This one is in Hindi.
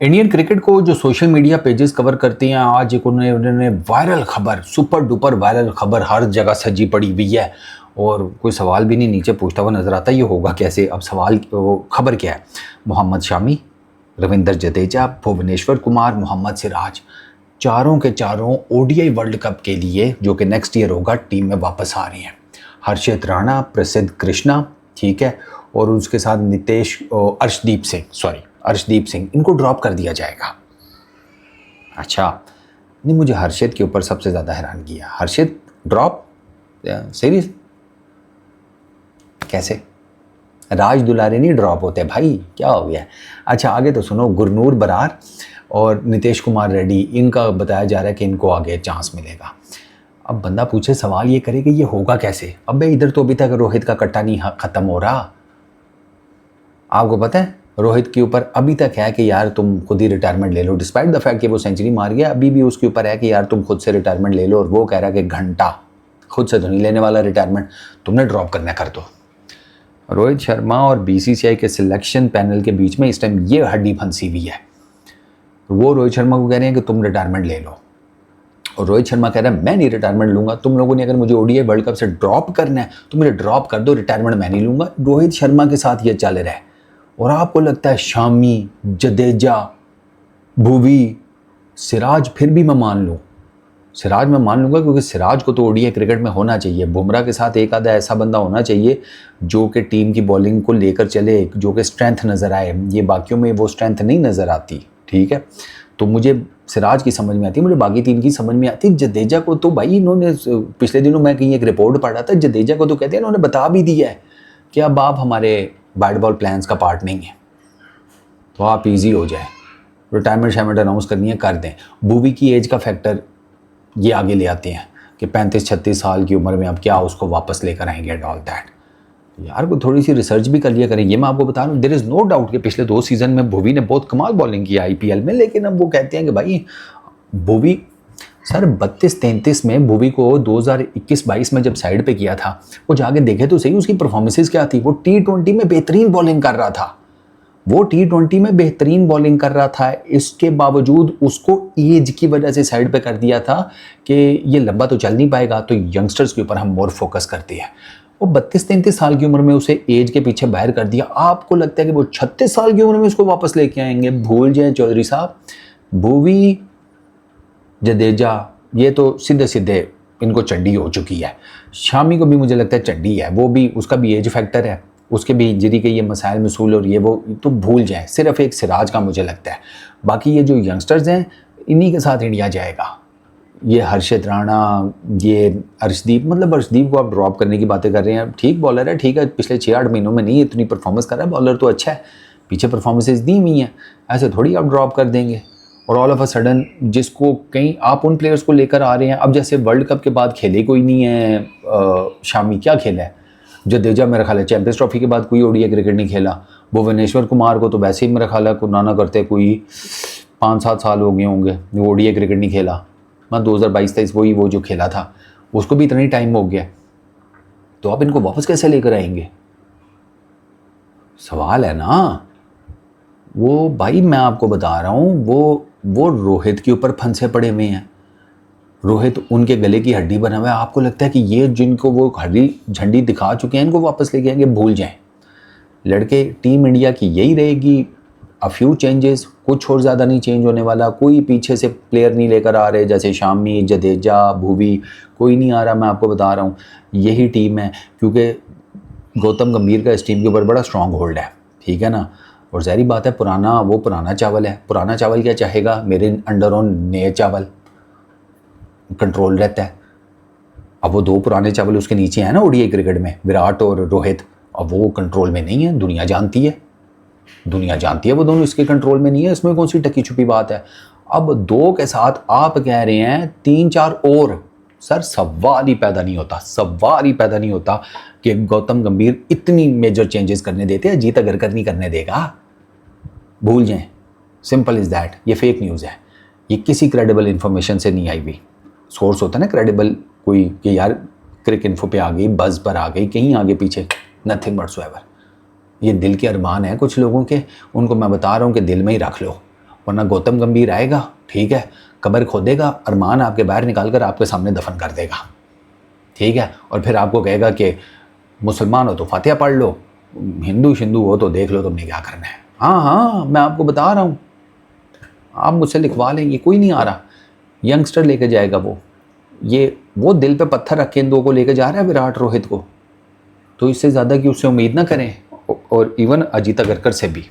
इंडियन क्रिकेट को जो सोशल मीडिया पेजेस कवर करती हैं, आज एक उन्होंने वायरल खबर, सुपर डुपर वायरल खबर हर जगह सजी पड़ी हुई है और कोई सवाल भी नहीं नीचे पूछता हुआ नजर आता, ये होगा कैसे। अब सवाल खबर क्या है, मोहम्मद शामी, रविंद्र जडेजा, भुवनेश्वर कुमार, मोहम्मद सिराज, चारों के चारों ओडीआई वर्ल्ड कप के लिए जो कि नेक्स्ट ईयर होगा टीम में वापस आ रही हैं। हर्षित राणा, प्रसिद्ध कृष्णा, ठीक है, और उसके साथ अर्शदीप सिंह, इनको ड्रॉप कर दिया जाएगा। अच्छा, नहीं, मुझे हर्षित के ऊपर सबसे ज़्यादा हैरान किया। हर्षित ड्रॉप सीरीज कैसे? राज दुलारी नहीं ड्रॉप होते भाई, क्या हो गया? अच्छा, आगे तो सुनो। गुरनूर बरार और नितेश कुमार रेड्डी, इनका बताया जा रहा है कि इनको आगे चांस मिलेगा। अब बंदा पूछे, सवाल ये करे कि ये होगा कैसे? अब भाई इधर तो अभी तक रोहित का कट्टा नहीं ख़त्म हो रहा। आपको पता है रोहित के ऊपर अभी तक है कि यार तुम खुद ही रिटायरमेंट ले लो, डिस्पाइट द फैक्ट कि वो सेंचुरी मार गया, अभी भी उसके ऊपर है कि यार तुम खुद से रिटायरमेंट ले लो, और वो कह रहा है कि घंटा खुद से तो नहीं लेने वाला रिटायरमेंट, तुमने ड्रॉप करना कर दो। रोहित शर्मा और बीसीसीआई के सिलेक्शन पैनल के बीच में इस टाइम ये हड्डी फंसी हुई है। वो रोहित शर्मा को कह रहे हैं कि तुम रिटायरमेंट ले लो, और रोहित शर्मा कह रहा है मैं नहीं रिटायरमेंट लूंगा, तुम लोगों ने अगर मुझे ओडीआई वर्ल्ड कप से ड्रॉप करना है तो मुझे ड्रॉप कर दो, रिटायरमेंट मैं नहीं लूंगा। रोहित शर्मा के साथ ये चल रहा है। और आपको लगता है शामी, जडेजा, भुवी, सिराज फिर भी मैं मान लूँ? सिराज मैं मान लूँगा क्योंकि सिराज को तो ओडीआई क्रिकेट में होना चाहिए। बुमराह के साथ एक आधा ऐसा बंदा होना चाहिए जो कि टीम की बॉलिंग को लेकर चले, जो कि स्ट्रेंथ नज़र आए। ये बाकियों में वो स्ट्रेंथ नहीं नज़र आती, ठीक है। तो मुझे सिराज की समझ में आती, मुझे बाकी तीन की समझ में आती। जडेजा को तो भाई इन्होंने पिछले दिनों मैं कहीं एक रिपोर्ट पढ़ा था, जडेजा को तो कहते हैं इन्होंने बता भी दिया है कि अब आप हमारे बैट बॉल प्लान्स का पार्ट नहीं है, तो आप इजी हो जाए, रिटायरमेंट शायमेंट अनाउंस करनी है कर दें। भुवी की एज का फैक्टर ये आगे ले आते हैं कि 35-36 साल की उम्र में अब क्या उसको वापस लेकर आएंगे एंड ऑल दैट। यार को थोड़ी सी रिसर्च भी कर लिया करें। ये मैं आपको बता रहा हूँ, देयर इज़ नो डाउट कि पिछले 2 सीज़न में भुवी ने बहुत कमाल बॉलिंग की आईपीएल में, लेकिन अब वो कहते हैं कि भाई भुवी सर 32-33 में भुवी को 2021-22 में जब साइड पे किया था, वो जाके देखे तो सही उसकी परफॉर्मेंसेस क्या थी। वो टी20 में बेहतरीन बॉलिंग कर रहा था, इसके बावजूद उसको एज की वजह से साइड पे कर दिया था कि ये लंबा तो चल नहीं पाएगा, तो यंगस्टर्स के ऊपर हम मोर फोकस करते हैं। वो 32-33 साल की उम्र में उसे एज के पीछे बाहर कर दिया। आपको लगता है कि वो 36 साल की उम्र में उसको वापस लेके आएंगे? भूल जाए चौधरी साहब। भुवी, जडेजा, ये तो सीधे सीधे इनको चंडी हो चुकी है। शामी को भी मुझे लगता है चंडी है, वो भी, उसका भी एज फैक्टर है, उसके भी इंजरी के ये मसाइल मसूल और ये वो, तो भूल जाए। सिर्फ एक सिराज का मुझे लगता है, बाकी ये जो यंगस्टर्स हैं इन्हीं के साथ इंडिया जाएगा। ये हर्षित राणा, ये अर्शदीप, मतलब अर्शदीप को आप ड्रॉप करने की बातें कर रहे हैं। ठीक बॉलर है, ठीक है, पिछले 6-8 महीनों में नहीं इतनी परफॉर्मेंस कर रहा है, बॉलर तो अच्छा है, पीछे परफॉर्मेंसेस दी हुई हैं, ऐसे थोड़ी आप ड्रॉप कर देंगे। और ऑल ऑफ अ सडन जिसको कहीं आप उन प्लेयर्स को लेकर आ रहे हैं, अब जैसे वर्ल्ड कप के बाद खेले कोई नहीं है, शामी क्या खेला है, जडेजा मेरा ख्याल है चैंपियंस ट्रॉफी के बाद कोई ओडीआई क्रिकेट नहीं खेला, भुवनेश्वर कुमार को तो वैसे ही मेरा ख्याल है कुनाना करते कोई 5-7 साल हो गए होंगे वो ओडीआई क्रिकेट नहीं खेला। मैं 2022-23 वही वो जो खेला था, उसको भी इतना ही टाइम हो गया, तो आप इनको वापस कैसे लेकर आएंगे? सवाल है ना। वो भाई मैं आपको बता रहा हूँ, वो रोहित के ऊपर फंसे पड़े हुए हैं। रोहित उनके गले की हड्डी बना हुआ है। आपको लगता है कि ये जिनको वो हरी झंडी दिखा चुके हैं इनको वापस लेके आएंगे? भूल जाएं। लड़के, टीम इंडिया की यही रहेगी, अ फ्यू चेंजेस, कुछ और ज़्यादा नहीं चेंज होने वाला। कोई पीछे से प्लेयर नहीं लेकर आ रहे, जैसे शामी, जडेजा, भुवी, कोई नहीं आ रहा। मैं आपको बता रहा हूँ यही टीम है, क्योंकि गौतम गंभीर का इस टीम के ऊपर बड़ा स्ट्रॉन्ग होल्ड है, ठीक है ना। और ज़ाहिर बात है पुराना चावल है, पुराना चावल क्या चाहेगा, मेरे अंडर ऑन नए चावल कंट्रोल रहता है। अब वो 2 पुराने चावल उसके नीचे हैं ना ओडीआई क्रिकेट में, विराट और रोहित, अब वो कंट्रोल में नहीं है। दुनिया जानती है वो दोनों इसके कंट्रोल में नहीं है, इसमें कौन सी टकी छुपी बात है। अब 2 के साथ आप कह रहे हैं 3-4 और, सर सवाल ही पैदा नहीं होता कि गौतम गंभीर इतनी मेजर चेंजेस करने देते हैं, जीत अगर नहीं करने देगा। भूल जाएं, सिंपल इज दैट। ये फेक न्यूज़ है, ये किसी क्रेडिबल इंफॉर्मेशन से नहीं आई हुई। सोर्स होता है ना क्रेडिबल कोई, कि यार क्रिक इन्फो पे आ गई, बज़ पर आ गई, कहीं आगे पीछे, नथिंग व्हाटसोएवर। ये दिल के अरमान है कुछ लोगों के, उनको मैं बता रहा हूँ कि दिल में ही रख लो। वरना गौतम गंभीर आएगा, ठीक है, कब्र खोदेगा, अरमान आपके बाहर निकाल कर आपके सामने दफन कर देगा, ठीक है, और फिर आपको कहेगा कि मुसलमान हो तो फातिहा पढ़ लो, हिंदू शिंदू हो तो देख लो तुमने क्या करना है। हाँ हाँ, मैं आपको बता रहा हूँ, आप मुझसे लिखवा लेंगे, कोई नहीं आ रहा, यंगस्टर लेके जाएगा वो दिल पे पत्थर रख के इन दो को लेके जा रहा है विराट रोहित को, तो इससे ज़्यादा कि उससे उम्मीद ना करें, और इवन अजीत अगरकर से भी।